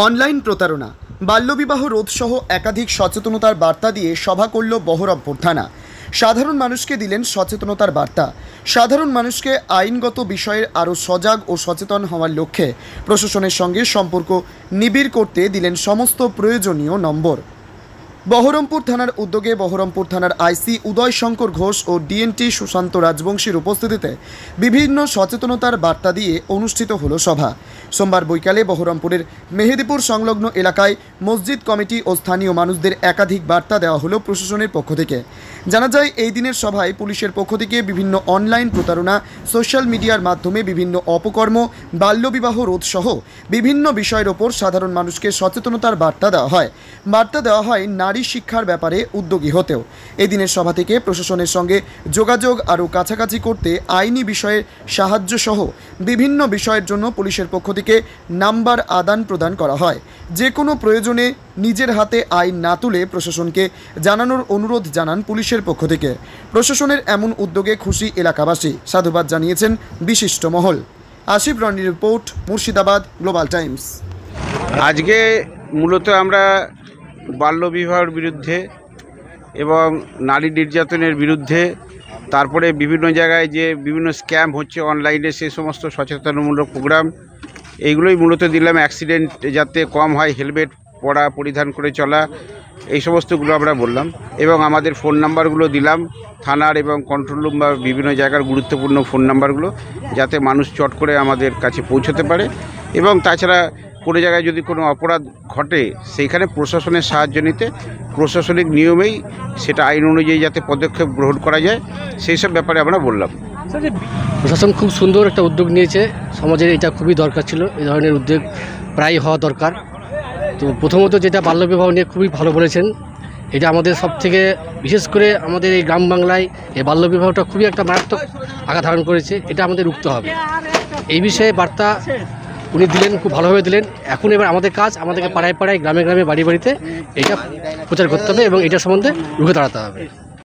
Online প্রতারণা, বাল্যবিবাহ রোধসহ একাধিক সচেতনতার বার্তা দিয়ে সভা করল বহরমপুর থানা। সাধারণ মানুষকে দিলেন সচেতনতার বার্তা। সাধারণ মানুষকে আইনগত বিষয়ের আরও সজাগ ও সচেতন হওয়ার লক্ষ্যে প্রশাসনের সঙ্গে সম্পর্ক নিবিড় করতে দিলেন সমস্ত প্রয়োজনীয় নম্বর। বহরমপুর থানার উদ্যোগে বহরমপুর থানার আইসি উদয় শঙ্কর ঘোষ ও ডিএনটি সুশান্ত রাজবংশীর উপস্থিতিতে বিভিন্ন সচেতনতার বার্তা দিয়ে অনুষ্ঠিত হলো সভা। সোমবার বৈকালে বহরমপুরের মেহেদিপুর সংলগ্ন এলাকায় মসজিদ কমিটি ও স্থানীয় মানুষদের একাধিক বার্তা দেওয়া হলো প্রশাসনের পক্ষ থেকে। জানা যায়, এই দিনের সভায় পুলিশের পক্ষ থেকে বিভিন্ন অনলাইন প্রতারণা, সোশ্যাল মিডিয়ার মাধ্যমে বিভিন্ন অপকর্ম, বাল্যবিবাহ রোধসহ বিভিন্ন বিষয়ের ওপর সাধারণ মানুষকে সচেতনতার বার্তা দেওয়া হয় নারী শিক্ষার ব্যাপারে উদ্যোগী হতেও। এই দিনের সভা থেকে প্রশাসনের সঙ্গে যোগাযোগ আরও কাছাকাছি করতে আইনি বিষয়ে সাহায্য সহ বিভিন্ন বিষয়ের জন্য পুলিশের পক্ষ থেকে নাম্বার আদান প্রদান করা হয়। যে কোনো প্রয়োজনে নিজের হাতে আইন না তুলে প্রশাসনকে জানানোর অনুরোধ জানান পুলিশের পক্ষ থেকে। প্রশাসনের এমন উদ্যোগে খুশি এলাকাবাসী, সাধুবাদ জানিয়েছেন বিশিষ্ট মহল। আসিফ রনির রিপোর্ট, মুর্শিদাবাদ গ্লোবাল টাইমস। আজকে মূলত আমরা বাল্যবিবাহের বিরুদ্ধে এবং নারী নির্যাতনের বিরুদ্ধে, তারপরে বিভিন্ন জায়গায় যে বিভিন্ন স্ক্যাম হচ্ছে অনলাইনে, সে সমস্ত সচেতনমূলক প্রোগ্রাম এইগুলোই মূলত দিলাম। অ্যাক্সিডেন্ট যাতে কম হয়, হেলমেট পরা, পরিধান করে চলা, এই সমস্তগুলো আমরা বললাম এবং আমাদের ফোন নাম্বারগুলো দিলাম, থানার এবং কন্ট্রোল রুম বা বিভিন্ন জায়গার গুরুত্বপূর্ণ ফোন নাম্বারগুলো, যাতে মানুষ চট করে আমাদের কাছে পৌঁছতে পারে। এবং তাছাড়া কোনো জায়গায় যদি কোনো অপরাধ ঘটে, সেইখানে প্রশাসনের সাহায্য নিতে প্রশাসনিক নিয়মেই সেটা আইন অনুযায়ী যাতে পদক্ষেপ গ্রহণ করা যায়, সেই সব ব্যাপারে আমরা বললাম। প্রশাসন খুব সুন্দর একটা উদ্যোগ নিয়েছে, সমাজের এটা খুবই দরকার ছিল। এই ধরনের উদ্যোগ প্রায় হওয়া দরকার। তো প্রথমত যেটা বাল্যবিবাহ নিয়ে খুবই ভালো বলেছেন। এটা আমাদের সব থেকে, বিশেষ করে আমাদের এই গ্রাম বাংলায় এই বাল্যবিবাহটা খুবই একটা মারাত্মক আঘাত ধারণ করেছে। এটা আমাদের রুখতে হবে। এই বিষয়ে বার্তা উনি দিলেন, খুব ভালোভাবে দিলেন। এখন এবার আমাদের কাজ, আমাদেরকে পাড়ায় পাড়ায়, গ্রামে গ্রামে, বাড়ি বাড়িতে এটা প্রচার করতে হবে এবং এটা সম্বন্ধে রুখে দাঁড়াতে হবে।